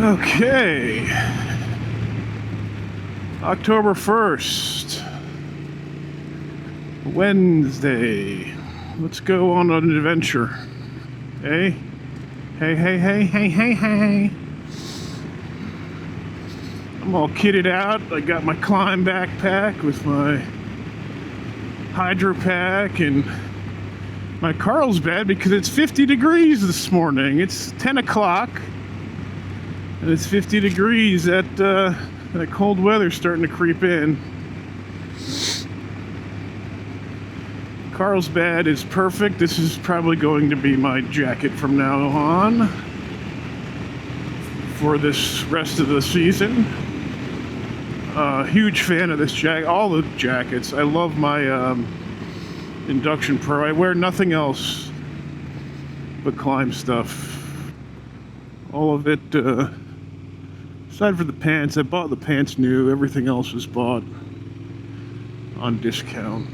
Okay. October 1st. Wednesday. Let's go on an adventure. Hey? Hey. I'm all kitted out. I got my climb backpack with my hydro pack and my Carlsbad because it's 50 degrees this morning. It's 10 o'clock and it's 50 degrees. That cold weather's starting to creep in. Carlsbad is perfect. This is probably going to be my jacket from now on for this rest of the season. Huge fan of this jacket, all the jackets. I love my Induction Pro. I wear nothing else but climb stuff. All of it, aside for the pants. I bought the pants new. Everything else was bought on discount.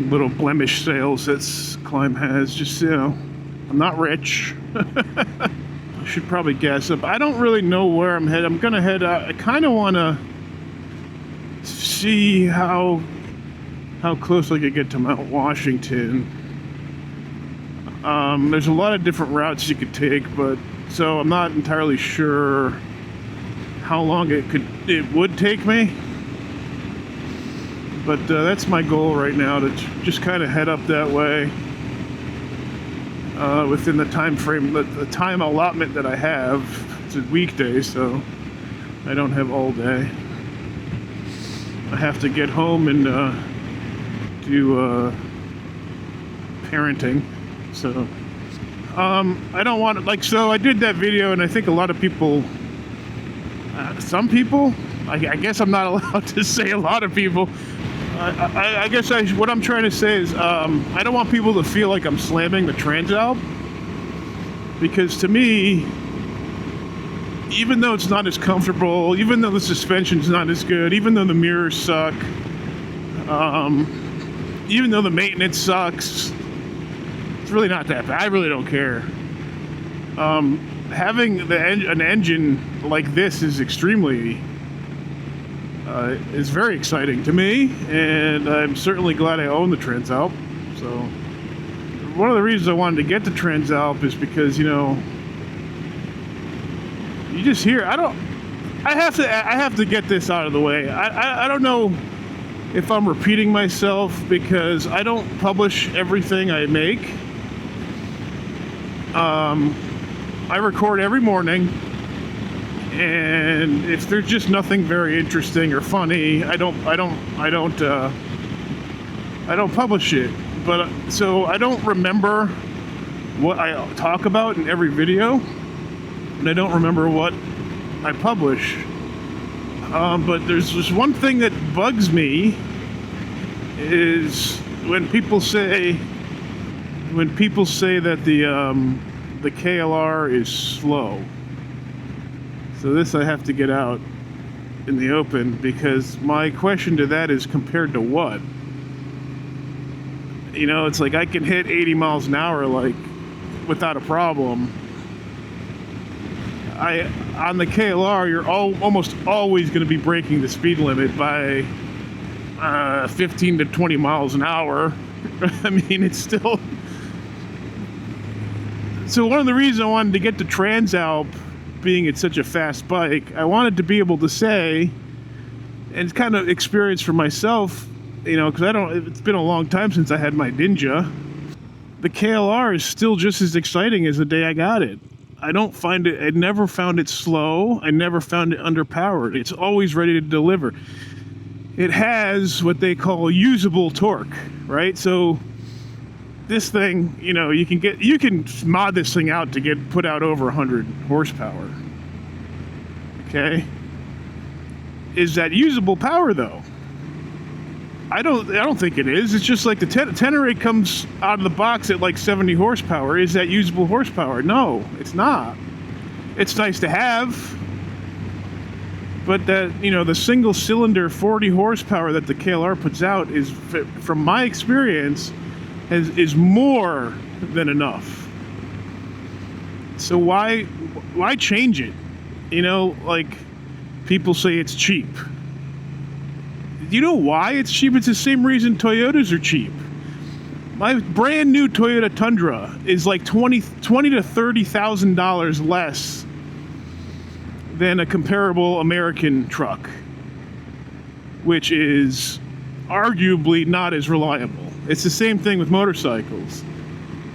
Little blemish sales that Climb has. Just, I'm not rich. I should probably gas up. I don't really know where I'm headed. I'm gonna head out. I kind of want to see how close I could get to Mount Washington. There's a lot of different routes you could take, but so I'm not entirely sure how long it would take me. But that's my goal right now, to just kind of head up that way within the time frame, the time allotment that I have. It's a weekday, so I don't have all day. I have to get home and do parenting. So I don't want to, so I did that video, and I think a lot of people, some people, I guess I'm not allowed to say a lot of people. I guess what I'm trying to say is I don't want people to feel like I'm slamming the Transalp, because to me, even though it's not as comfortable, even though the suspension's not as good, even though the mirrors suck, even though the maintenance sucks, it's really not that bad. I really don't care. Having an engine like this is is very exciting to me, and I'm certainly glad I own the Transalp. So one of the reasons I wanted to get the Transalp is because, you just hear, I have to get this out of the way. I don't know if I'm repeating myself, because I don't publish everything I make. I record every morning, and if there's just nothing very interesting or funny, I don't publish it. But so I don't remember what I talk about in every video, and I don't remember what I publish. But there's just one thing that bugs me, is when people say that the KLR is slow. So this I have to get out in the open, because my question to that is, compared to what? It's like I can hit 80 miles an hour without a problem. On the KLR, you're almost always going to be breaking the speed limit by 15 to 20 miles an hour. I mean, it's still... So one of the reasons I wanted to get the Transalp, being it's such a fast bike, I wanted to be able to say, and kind of experience for myself, because it's been a long time since I had my Ninja. The KLR is still just as exciting as the day I got it. I never found it slow. I never found it underpowered. It's always ready to deliver. It has what they call usable torque, right? So this thing, you can mod this thing out to put out over 100 horsepower. Okay? Is that usable power, though? I don't think it is. It's just like the Tenere comes out of the box at 70 horsepower. Is that usable horsepower? No, it's not. It's nice to have, but that, the single cylinder 40 horsepower that the KLR puts out is, from my experience, is more than enough. So why why change it? You know, like people say it's cheap. You know why it's cheap? It's the same reason Toyotas are cheap. My brand new Toyota Tundra is like $20,000 to $30,000 less than a comparable American truck, which is arguably not as reliable. It's the same thing with motorcycles.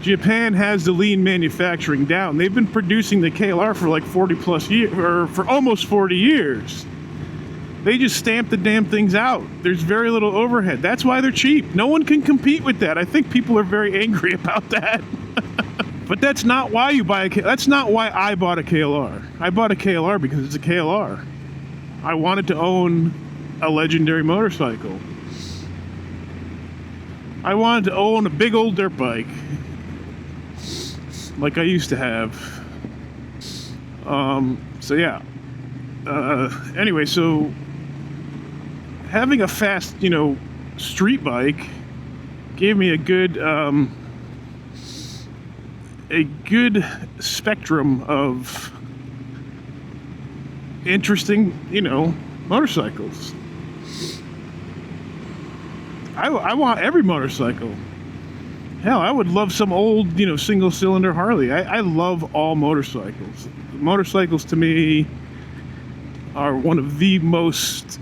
Japan has the lean manufacturing down. They've been producing the KLR for like 40 plus years, or for almost 40 years. They just stamp the damn things out. There's very little overhead. That's why they're cheap. No one can compete with that. I think people are very angry about that. But that's not why you buy that's not why I bought a KLR. I bought a KLR because it's a KLR. I wanted to own a legendary motorcycle. I wanted to own a big old dirt bike, like I used to have. So yeah. Anyway, so having a fast, street bike gave me a good spectrum of interesting, motorcycles. I want every motorcycle. Hell, I would love some old, single-cylinder Harley. I love all motorcycles. Motorcycles, to me, are one of the most,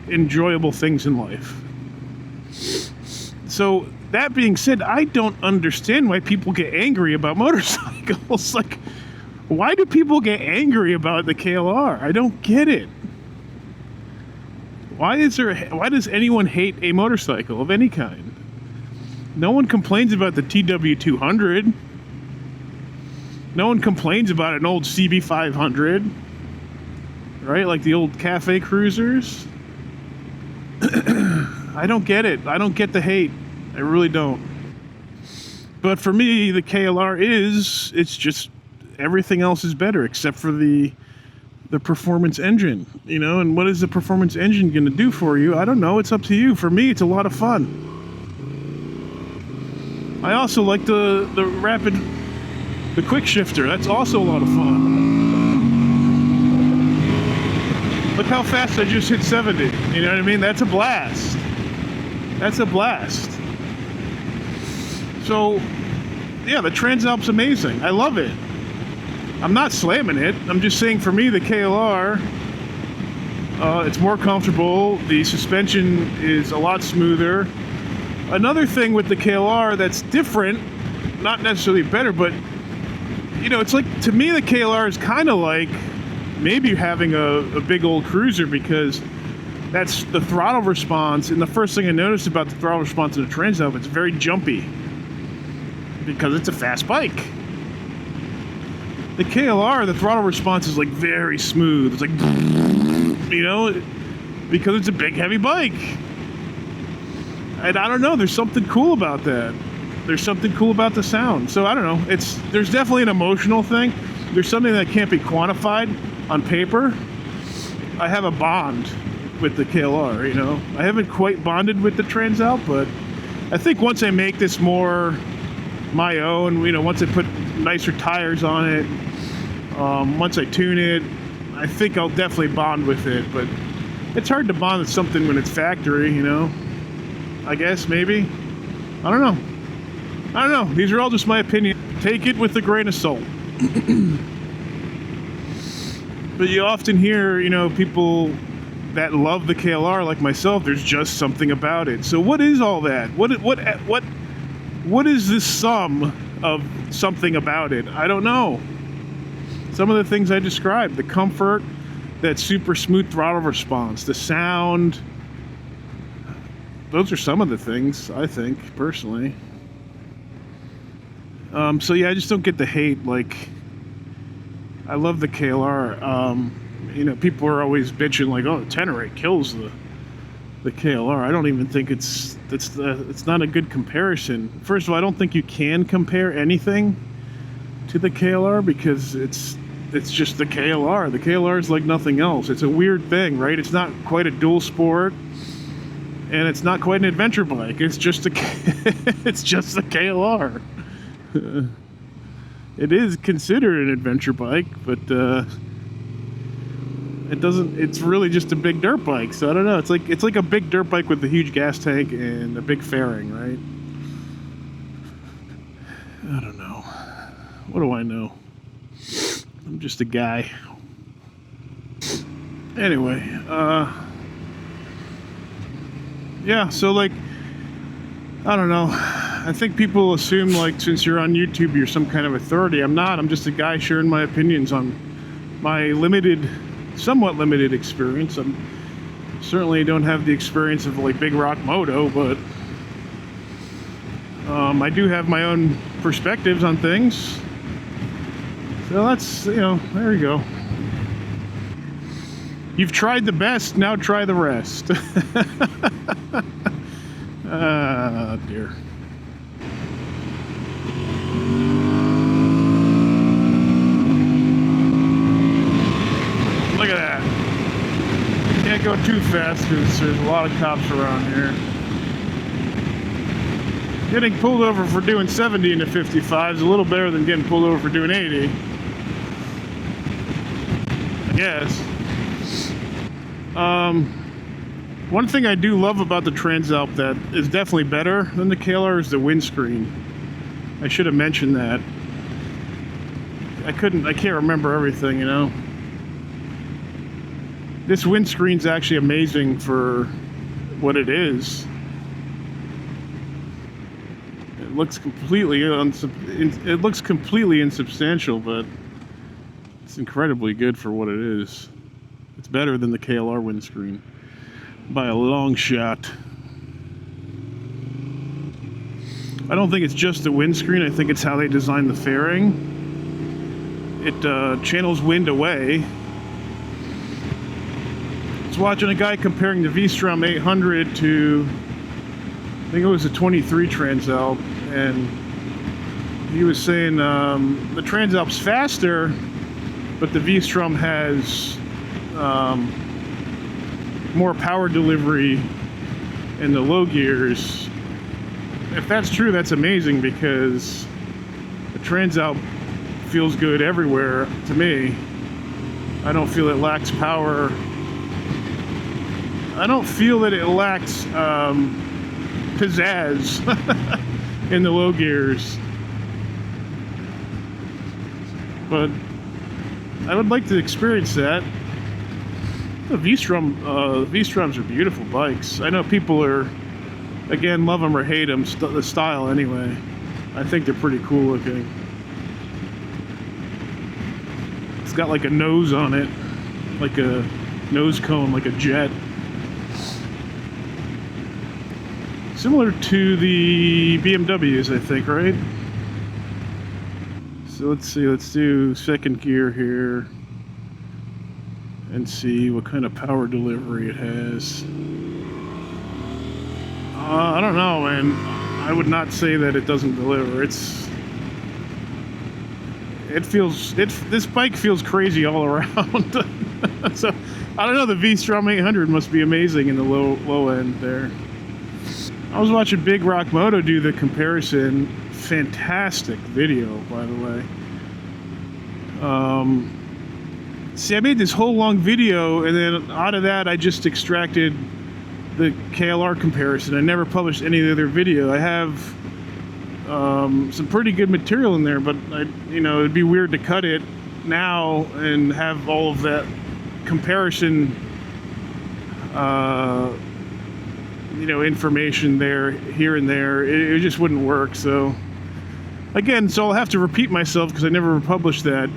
enjoyable things in life. So, that being said, I don't understand why people get angry about motorcycles. Like, why do people get angry about the KLR? I don't get it. Why does anyone hate a motorcycle of any kind? No one complains about the TW200. No one complains about an old CB500, right? Like the old cafe cruisers. I don't get it. I don't get the hate. I really don't. But for me, the KLR it's just, everything else is better except for the performance engine, and what is the performance engine going to do for you? I don't know. It's up to you. For me, it's a lot of fun. I also like the quick shifter. That's also a lot of fun. Look how fast I just hit 70. You know what I mean? That's a blast. That's a blast. So, yeah, the Transalp's amazing. I love it. I'm not slamming it. I'm just saying, for me, the KLR, it's more comfortable. The suspension is a lot smoother. Another thing with the KLR that's different, not necessarily better, but, it's like, to me, the KLR is kind of like maybe having a big old cruiser, because that's the throttle response. And the first thing I noticed about the throttle response in the Transalp, it's very jumpy because it's a fast bike. The KLR, the throttle response is like very smooth. It's like, because it's a big, heavy bike. And I don't know, there's something cool about that. There's something cool about the sound. So I don't know, there's definitely an emotional thing. There's something that can't be quantified on paper. I have a bond with the KLR, I haven't quite bonded with the Transalp, but I think once I make this more my own, once I put nicer tires on it, once I tune it, I think I'll definitely bond with it. But it's hard to bond with something when it's factory, I guess, maybe. I don't know. These are all just my opinion. Take it with a grain of salt. But you often hear, people that love the KLR like myself, there's just something about it. So what is all that? What is this sum of something about it? I don't know. Some of the things I described, the comfort, that super smooth throttle response, the sound, those are some of the things, I think, personally. So yeah, I just don't get the hate. Like, I love the KLR. People are always bitching like, oh, the Tenere kills the KLR. I don't even think it's not a good comparison. First of all, I don't think you can compare anything to the KLR because it's just the KLR. The KLR is like nothing else. It's a weird thing, right? It's not quite a dual sport, and it's not quite an adventure bike. It's just the KLR. It is considered an adventure bike, but it doesn't. It's really just a big dirt bike. So I don't know. It's like a big dirt bike with a huge gas tank and a big fairing, right? I don't know. What do I know? I'm just a guy. Anyway, yeah. So like, I don't know. I think people assume like since you're on YouTube you're some kind of authority. I'm not. I'm just a guy sharing my opinions on my limited, somewhat limited experience. I certainly don't have the experience of like Big Rock Moto, but I do have my own perspectives on things. So that's, you know, there you go. You've tried the best, now try the rest. Ah, dear. Look at that. Can't go too fast because there's a lot of cops around here. Getting pulled over for doing 70 into 55 is a little better than getting pulled over for doing 80. I guess. One thing I do love about the Transalp that is definitely better than the KLR is the windscreen. I should have mentioned that. I can't remember everything, you know. This windscreen's actually amazing for what it is. It looks completely insubstantial, but it's incredibly good for what it is. It's better than the KLR windscreen by a long shot. I don't think it's just the windscreen. I think it's how they designed the fairing. It channels wind away. I was watching a guy comparing the V-Strom 800 to, I think it was a 23 Transalp, and he was saying the Transalp's faster, but the V-Strom has more power delivery in the low gears. If that's true, that's amazing, because the Transalp feels good everywhere to me. I don't feel it lacks power. I don't feel that it lacks pizzazz in the low gears. But I would like to experience that. The V-Stroms are beautiful bikes. I know people are, again, love them or hate them, the style anyway. I think they're pretty cool looking. It's got like a nose on it, like a nose cone, like a jet. Similar to the BMWs, I think, right? So let's see, let's do second gear here and see what kind of power delivery it has. I don't know, man. I would not say that it doesn't deliver. This bike feels crazy all around. So I don't know, the V-Strom 800 must be amazing in the low end there. I was watching Big Rock Moto do the comparison. Fantastic video, by the way. See, I made this whole long video, and then out of that I just extracted the KLR comparison. I never published any other video. I have some pretty good material in there, but it'd be weird to cut it now and have all of that comparison information there, here and there. It just wouldn't work. So again, I'll have to repeat myself because I never published that.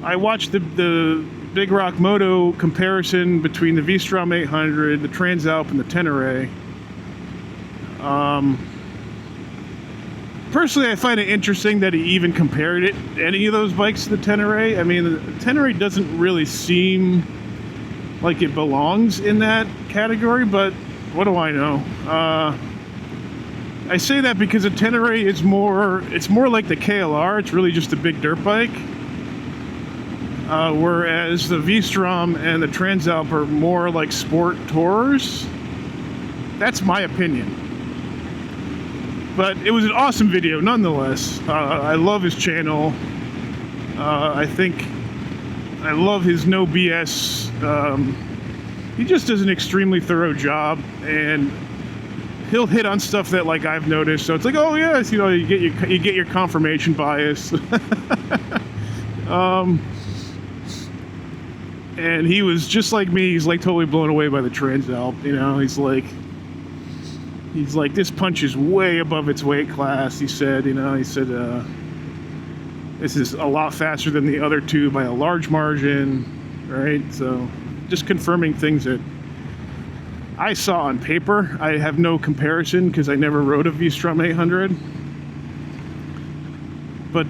I watched the Big Rock Moto comparison between the V-Strom 800, the Transalp, and the Tenere. Personally, I find it interesting that he even compared any of those bikes to the Tenere. I mean, the Tenere doesn't really seem like it belongs in that category, but what do I know? I say that because the Tenere is more like the KLR. It's really just a big dirt bike. Whereas the V-Strom and the Transalp are more like sport tourers. That's my opinion. But it was an awesome video nonetheless. I love his channel. I think I love his no BS. He just does an extremely thorough job, and he'll hit on stuff that like I've noticed. So it's like, oh yes, you know, you get your confirmation bias. And he was just like me. He's like totally blown away by the Transalp. You know, he's like, this punch is way above its weight class. He said, this is a lot faster than the other two by a large margin, right? So just confirming things that I saw on paper. I have no comparison because I never rode a V-Strom 800. But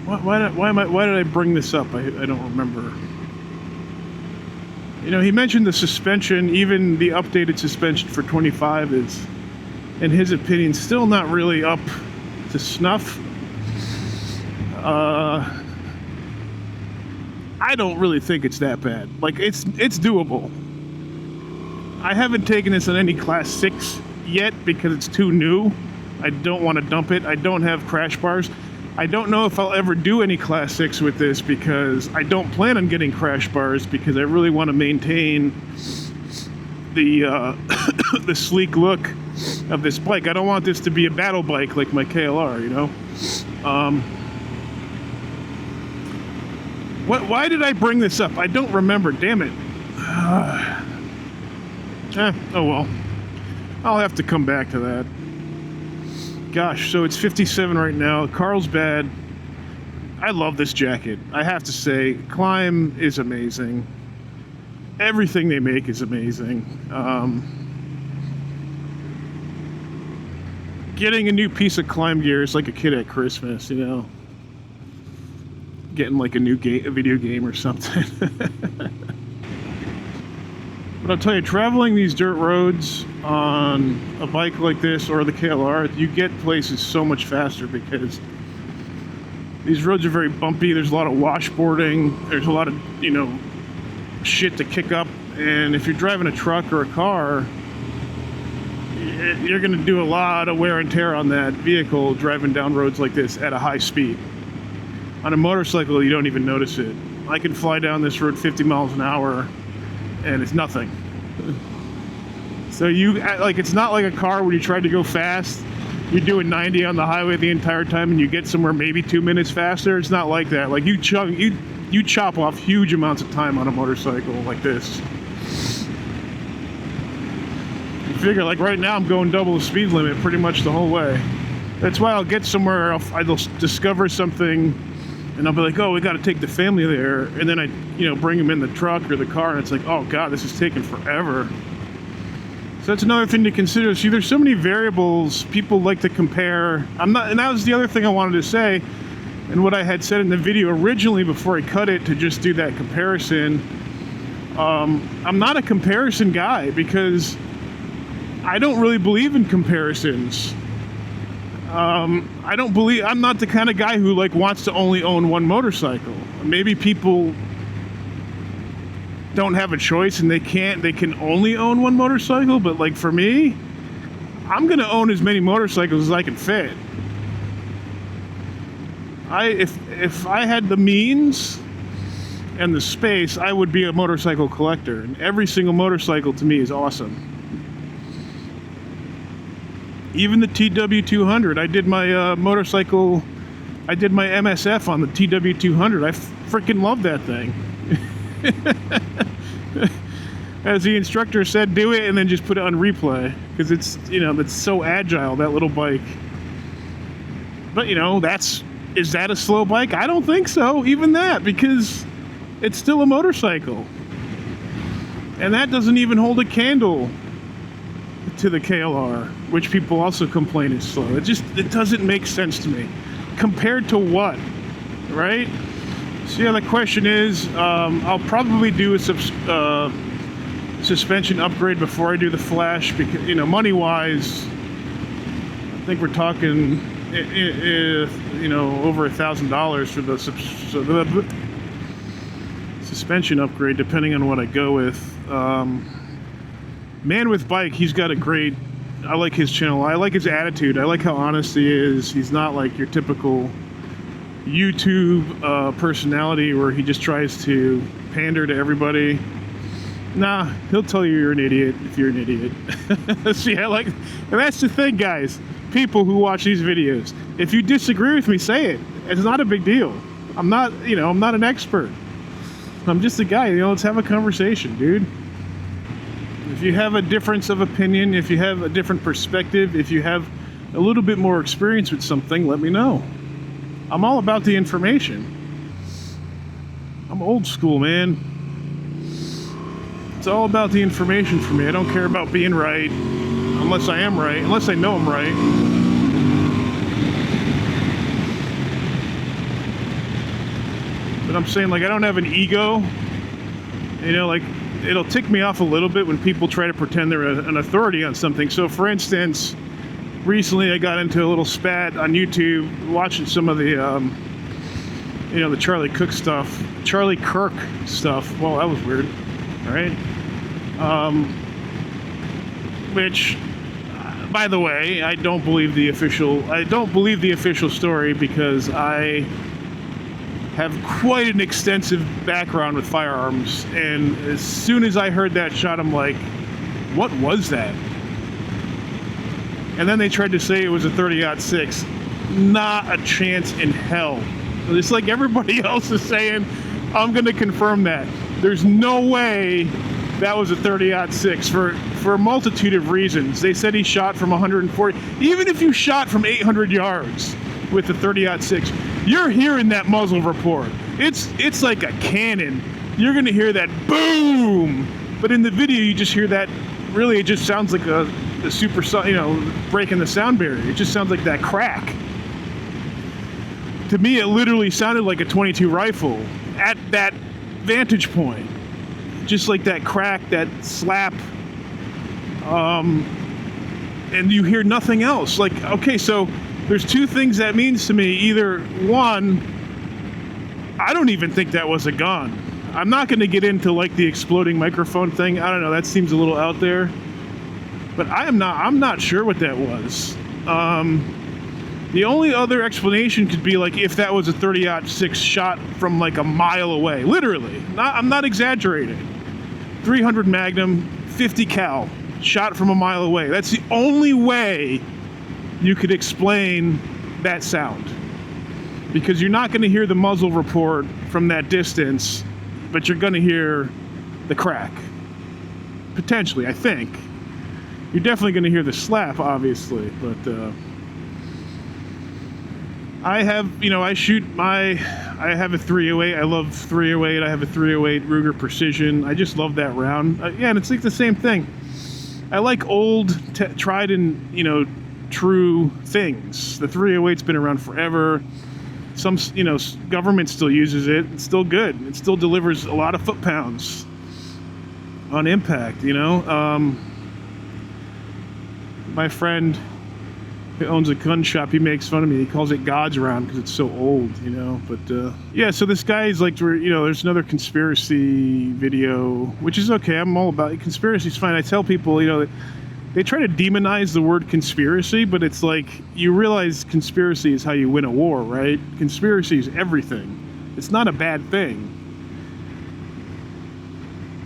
why did I bring this up? I don't remember. You know, he mentioned the suspension. Even the updated suspension for 25 is, in his opinion, still not really up to snuff. I don't really think it's that bad. Like, it's doable. I haven't taken this on any Class 6 yet because it's too new. I don't want to dump it. I don't have crash bars. I don't know if I'll ever do any Class 6 with this because I don't plan on getting crash bars because I really want to maintain the the sleek look of this bike. I don't want this to be a battle bike like my KLR, you know? Why did I bring this up? I don't remember, damn it. Oh well. I'll have to come back to that. Gosh, so it's 57 right now. Carlsbad. I love this jacket. I have to say, Klim is amazing. Everything they make is amazing. Getting a new piece of Klim gear is like a kid at Christmas, you know? Getting like a new video game or something. But I'll tell you, traveling these dirt roads on a bike like this or the KLR, you get places so much faster because these roads are very bumpy. There's a lot of washboarding. There's a lot of, you know, shit to kick up. And if you're driving a truck or a car, you're going to do a lot of wear and tear on that vehicle driving down roads like this at a high speed. On a motorcycle, you don't even notice it. I can fly down this road 50 miles an hour and it's nothing. So it's not like a car when you try to go fast, you're doing 90 on the highway the entire time and you get somewhere maybe 2 minutes faster. It's not like that. Like you chop off huge amounts of time on a motorcycle like this. You figure, like right now I'm going double the speed limit pretty much the whole way. That's why I'll get somewhere, I'll discover something and I'll be like, oh, we got to take the family there. And then I, bring them in the truck or the car, and it's like, oh God, this is taking forever. So that's another thing to consider. See, there's so many variables. People like to compare. And that was the other thing I wanted to say. And what I had said in the video originally before I cut it to just do that comparison. I'm not a comparison guy because I don't really believe in comparisons. I'm not the kind of guy who wants to only own one motorcycle. Maybe people don't have a choice and they can only own one motorcycle, but for me, I'm gonna own as many motorcycles as I can fit. If I had the means and the space, I would be a motorcycle collector, and every single motorcycle to me is awesome. Even the TW200. I did my I did my MSF on the TW200. I freaking love that thing. As the instructor said, do it and then just put it on replay. Because it's, it's so agile, that little bike. But, is that a slow bike? I don't think so, even that, because it's still a motorcycle. And that doesn't even hold a candle to the KLR, which people also complain is slow. It doesn't make sense to me. Compared to what, right? So yeah, the question is, I'll probably do a suspension upgrade before I do the Flash, because money-wise, I think we're talking, over $1,000 for the suspension upgrade, depending on what I go with. Man with Bike, he's got a great I like his channel. I like his attitude. I like how honest he is. He's not like your typical YouTube personality where he just tries to pander to everybody. Nah, he'll tell you you're an idiot if you're an idiot. See, and that's the thing, guys. People who watch these videos, if you disagree with me, say it. It's not a big deal. I'm not an expert. I'm just a guy, let's have a conversation, dude. If you have a difference of opinion, if you have a different perspective, if you have a little bit more experience with something, let me know. I'm all about the information. I'm old school, man. It's all about the information for me. I don't care about being right, unless I am right, unless I know I'm right. But I'm saying, like, I don't have an ego. Like, it'll tick me off a little bit when people try to pretend they're an authority on something. So, for instance, recently I got into a little spat on YouTube watching some of the, the Charlie Kirk stuff. Well, that was weird, right? Which, by the way, I don't believe the official story because I have quite an extensive background with firearms, and as soon as I heard that shot, I'm like, what was that? And then they tried to say it was a 30-06. Not a chance in hell. It's like everybody else is saying, I'm going to confirm that. There's no way that was a 30-06 for a multitude of reasons. They said he shot from 140. Even if you shot from 800 yards with the 30-06, you're hearing that muzzle report. It's like a cannon. You're going to hear that boom. But in the video, you just hear that. Really, it just sounds like the super, breaking the sound barrier. It just sounds like that crack. To me, it literally sounded like a .22 rifle at that vantage point. Just like that crack, that slap. And you hear nothing else. Like, okay, so there's two things that means to me. Either one, I don't even think that was a gun. I'm not going to get into like the exploding microphone thing. I don't know. That seems a little out there. But I'm not sure what that was. The only other explanation could be like if that was a 30-06 shot from like a mile away. Literally. I'm not exaggerating. 300 Magnum, 50 cal, shot from a mile away. That's the only way you could explain that sound. Because you're not going to hear the muzzle report from that distance, but you're going to hear the crack. Potentially, I think. You're definitely going to hear the slap, obviously, but I have a 308. I love 308. I have a 308 Ruger Precision. I just love that round. And it's like the same thing. I like old, tried and, true things. The 308's been around forever. Some, government still uses it. It's still good. It still delivers a lot of foot-pounds on impact, My friend who owns a gun shop, he makes fun of me. He calls it God's round because it's so old, But, yeah, so this guy is like, there's another conspiracy video, which is okay. I'm all about it. Conspiracy's fine. I tell people, they try to demonize the word conspiracy, but it's like, you realize conspiracy is how you win a war, right? Conspiracy is everything. It's not a bad thing.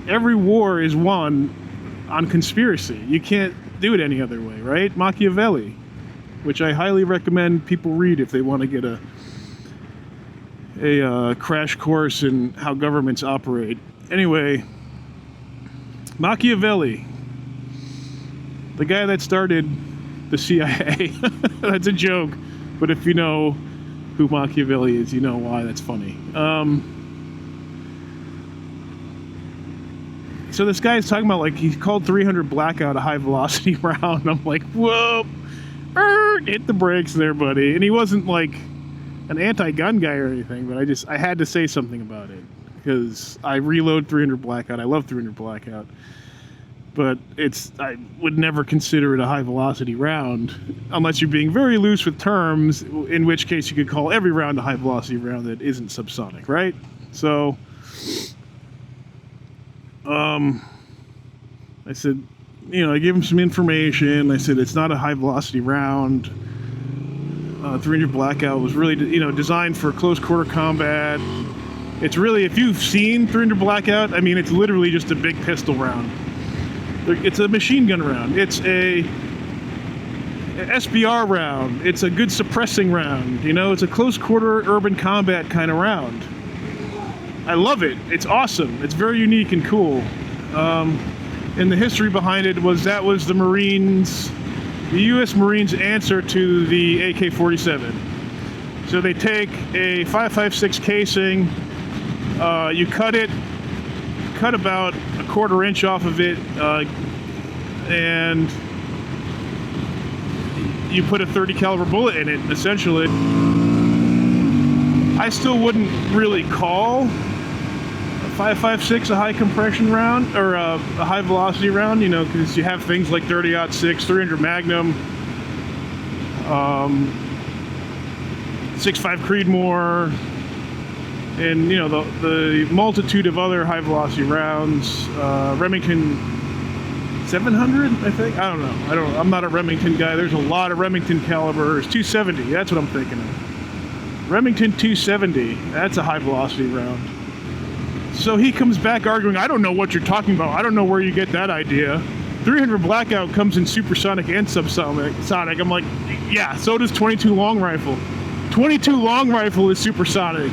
Every war is won on conspiracy. You can't do it any other way, right? Machiavelli, which I highly recommend people read if they want to get a crash course in how governments operate. Anyway, Machiavelli, the guy that started the CIA. That's a joke, but if you know who Machiavelli is, you know why that's funny. So this guy is talking about, like, he called 300 Blackout a high velocity round. I'm like, whoa, hit the brakes there, buddy. And he wasn't like an anti-gun guy or anything, but I had to say something about it because I reload 300 Blackout. I love 300 Blackout, but I would never consider it a high velocity round unless you're being very loose with terms, in which case you could call every round a high velocity round that isn't subsonic, right? So, I said, I gave him some information. I said it's not a high velocity round. 300 Blackout was really, designed for close quarter combat. It's really, if you've seen 300 Blackout, I mean, it's literally just a big pistol round. It's a machine gun round. It's a SBR round. It's a good suppressing round. It's a close quarter urban combat kind of round. I love it. It's awesome. It's very unique and cool. And the history behind it was that was the U.S. Marines' answer to the AK-47. So they take a 5.56 casing, you cut about a quarter inch off of it, and you put a 30 caliber bullet in it, essentially. I still wouldn't really call a 5.56 a high compression round, or a high velocity round, because you have things like 30-06, 300 Magnum, 6.5 Creedmoor, and the multitude of other high velocity rounds. Remington 700, I think. I don't know. I'm not a Remington guy. There's a lot of Remington calibers. 270. That's what I'm thinking of. Remington 270. That's a high velocity round. So he comes back arguing, I don't know what you're talking about. I don't know where you get that idea. 300 Blackout comes in supersonic and subsonic. I'm like, yeah, so does 22 long rifle. 22 long rifle is supersonic.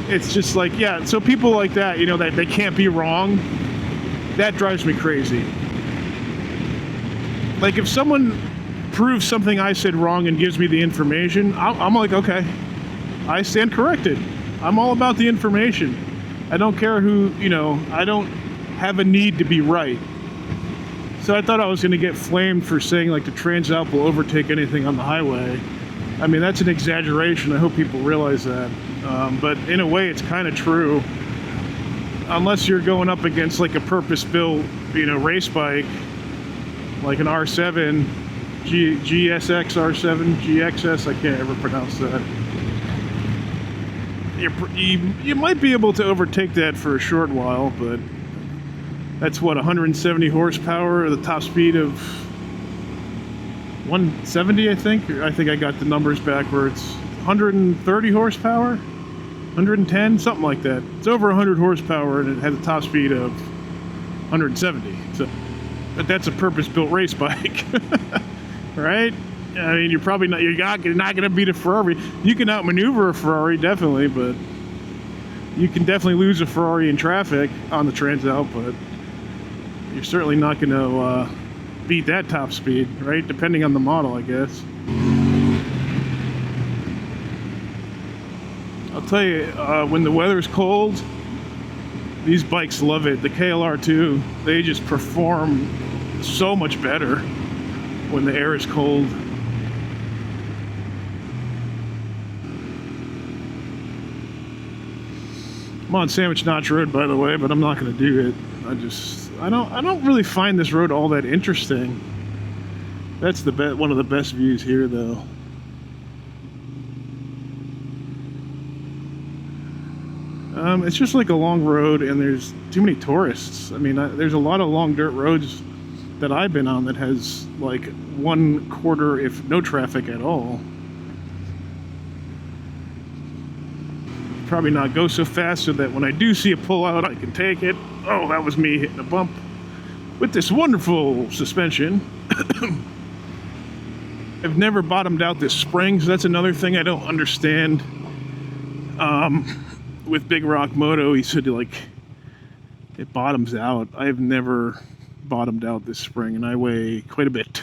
It's just like, yeah, so people like that, that they can't be wrong, that drives me crazy. Like, if someone proves something I said wrong and gives me the information, I'm like, okay, I stand corrected. I'm all about the information. I don't care who, I don't have a need to be right. So I thought I was going to get flamed for saying, like, the Transalp will overtake anything on the highway. I mean, that's an exaggeration. I hope people realize that. But in a way, it's kind of true. Unless you're going up against, like, a purpose-built, race bike, like an R7, GSX R7, GXS, I can't ever pronounce that. You might be able to overtake that for a short while, but that's what, 170 horsepower, the top speed of 170, I think. I think I got the numbers backwards. 130 horsepower, 110, something like that. It's over 100 horsepower, and it has a top speed of 170. So, but that's a purpose-built race bike, right? I mean, you're not going to beat a Ferrari. You can outmaneuver a Ferrari, definitely, but you can definitely lose a Ferrari in traffic on the Transalp, but you're certainly not going to beat that top speed, right? Depending on the model, I guess. I'll tell you, when the weather's cold, these bikes love it. The KLR too, they just perform so much better when the air is cold. I'm on Sandwich Notch Road, by the way, but I'm not going to do it. I don't really find this road all that interesting. That's one of the best views here, though. It's just like a long road, and there's too many tourists. I mean, there's a lot of long dirt roads that I've been on that has like 1/4, if no traffic at all. Probably not go so fast so that when I do see a pullout, I can take it. Oh, that was me hitting a bump with this wonderful suspension. I've never bottomed out this spring, so that's another thing I don't understand. With Big Rock Moto, he said, like, it bottoms out. I've never bottomed out this spring, and I weigh quite a bit.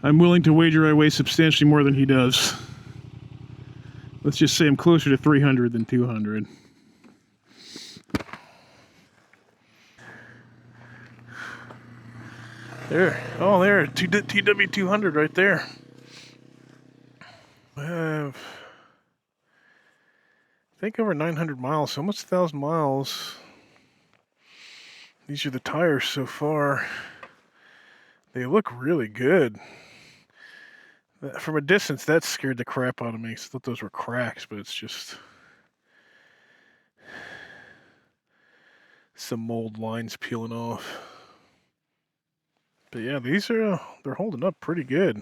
I'm willing to wager I weigh substantially more than he does. Let's just say I'm closer to 300 than 200. There. Oh, there. TW200 right there. I have, I think, over 900 miles, so almost 1,000 miles. These are the tires so far. They look really good. From a distance, that scared the crap out of me. I thought those were cracks, but it's just some mold lines peeling off. But yeah, these are they're holding up pretty good.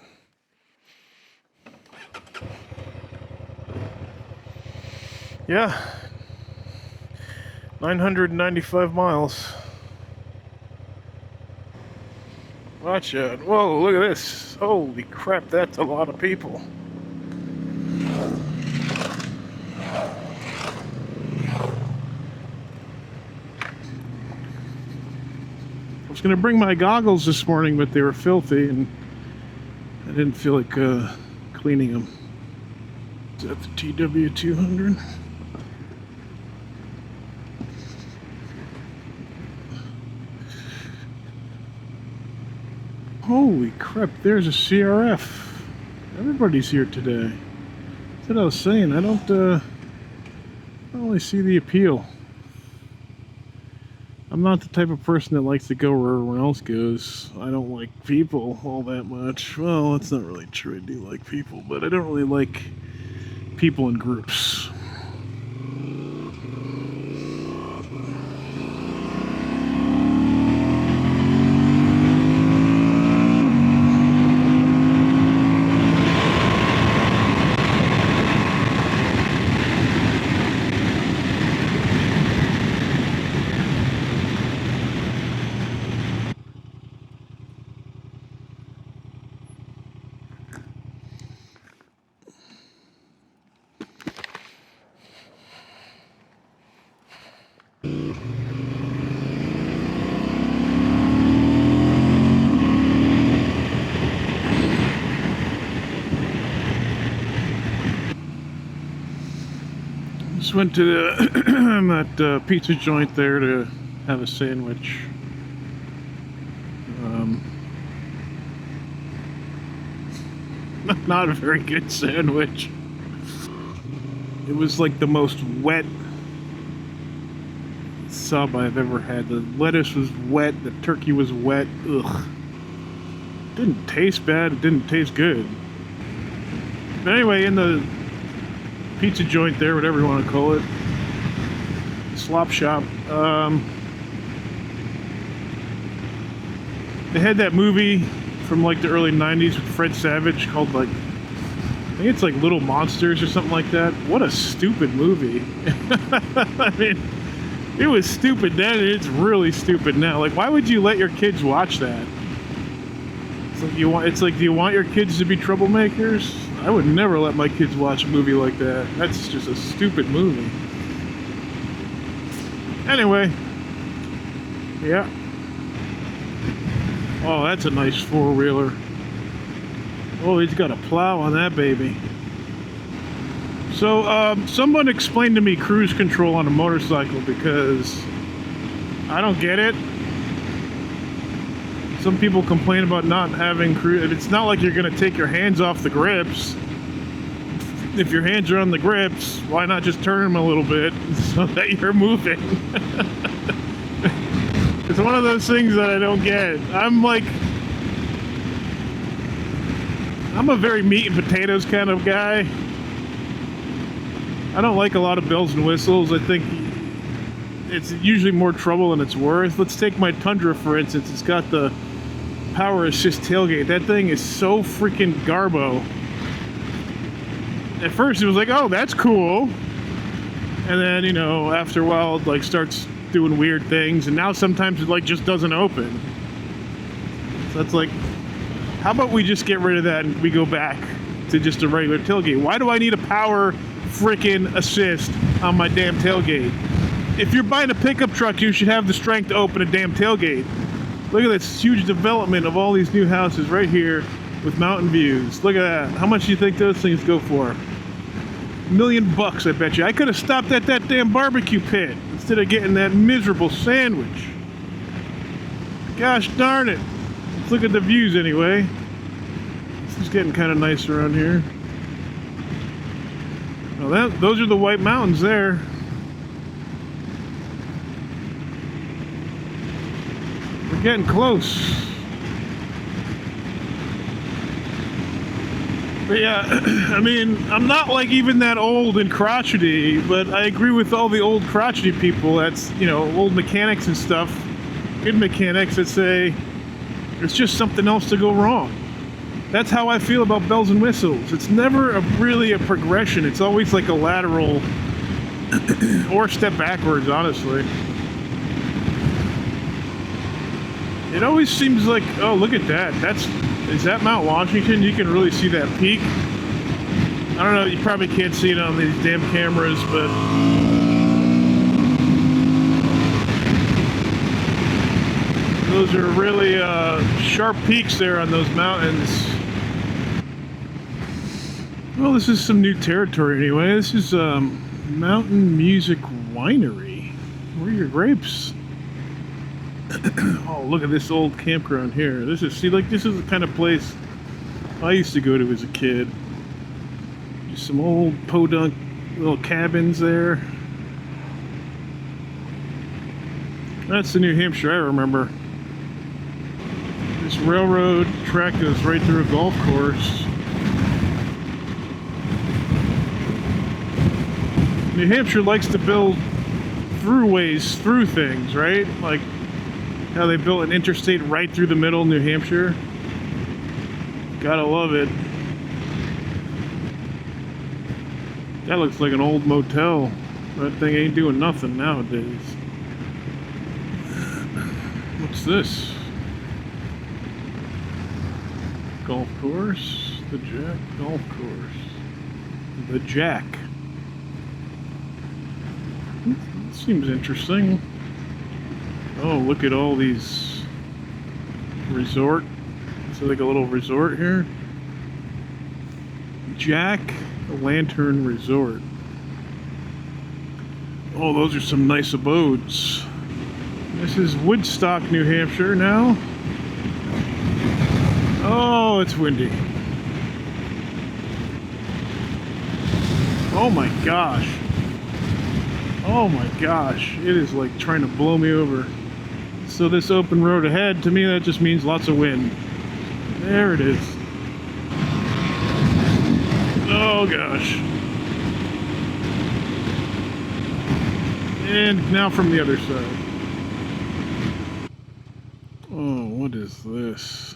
Yeah, 995 miles. Watch out. Whoa, look at this. Holy crap, that's a lot of people. I was going to bring my goggles this morning, but they were filthy, and I didn't feel like cleaning them. Is that the TW200? Holy crap, there's a CRF. Everybody's here today. That's what I was saying. I don't really see the appeal. I'm not the type of person that likes to go where everyone else goes. I don't like people all that much. Well, that's not really true. I do like people, but I don't really like people in groups. Just went to that pizza joint there to have a sandwich. Not a very good sandwich. It was like the most wet sub I've ever had. The lettuce was wet, the turkey was wet. Ugh. Didn't taste bad, it didn't taste good. But anyway, in the pizza joint there, whatever you want to call it, slop shop, they had that movie from like the early 90s with Fred Savage called like, I think it's like Little Monsters or something like that. What a stupid movie. I mean, it was stupid then and it's really stupid now. Like, why would you let your kids watch that? It's like, do you want your kids to be troublemakers? I would never let my kids watch a movie like that. That's just a stupid movie. Anyway, yeah. Oh, that's a nice four-wheeler. Oh, he's got a plow on that baby. So, someone explained to me cruise control on a motorcycle because I don't get it. Some people complain about not having cruise. It's not like you're going to take your hands off the grips. If your hands are on the grips, why not just turn them a little bit so that you're moving? It's one of those things that I don't get. I'm a very meat and potatoes kind of guy. I don't like a lot of bells and whistles. I think it's usually more trouble than it's worth. Let's take my Tundra, for instance. It's got the power assist tailgate. That thing is so freaking garbo. At first it was like, oh, that's cool. And then, you know, after a while it like starts doing weird things, and now sometimes it like just doesn't open. So it's like, how about we just get rid of that and we go back to just a regular tailgate? Why do I need a power freaking assist on my damn tailgate? If you're buying a pickup truck, you should have the strength to open a damn tailgate. Look at this huge development of all these new houses right here with mountain views. Look at that. How much do you think those things go for? $1 million, I bet you. I could have stopped at that damn barbecue pit instead of getting that miserable sandwich. Gosh darn it. Let's look at the views anyway. This is getting kind of nice around here. Well, those are the White Mountains there. We're getting close. But yeah, I mean, I'm not like even that old and crotchety, but I agree with all the old crotchety people. That's, you know, old mechanics and stuff, good mechanics that say, It's just something else to go wrong. That's how I feel about bells and whistles. It's never really a progression. It's always like a lateral or step backwards, honestly. It always seems like, oh, look at that. Is that Mount Washington? You can really see that peak. I don't know, you probably can't see it on these damn cameras, but those are really sharp peaks there on those mountains. Well, this is some new territory anyway. This is Mountain Music Winery. Where are your grapes? Oh, look at this old campground here. This is the kind of place I used to go to as a kid. Just some old podunk little cabins there. That's the New Hampshire I remember. This railroad track goes right through a golf course. New Hampshire likes to build throughways through things, right? Like how they built an interstate right through the middle of New Hampshire. Gotta love it. That looks like an old motel. That thing ain't doing nothing nowadays. What's this? Golf course? The Jack Golf Course. The Jack. Seems interesting. Oh, look at all these resort. It's like a little resort here. Jack Lantern Resort. Oh, those are some nice abodes. This is Woodstock, New Hampshire now. Oh, it's windy. Oh my gosh. Oh my gosh. It is like trying to blow me over. So this open road ahead, to me that just means lots of wind. There it is. Oh gosh. And now from the other side. Oh, what is this?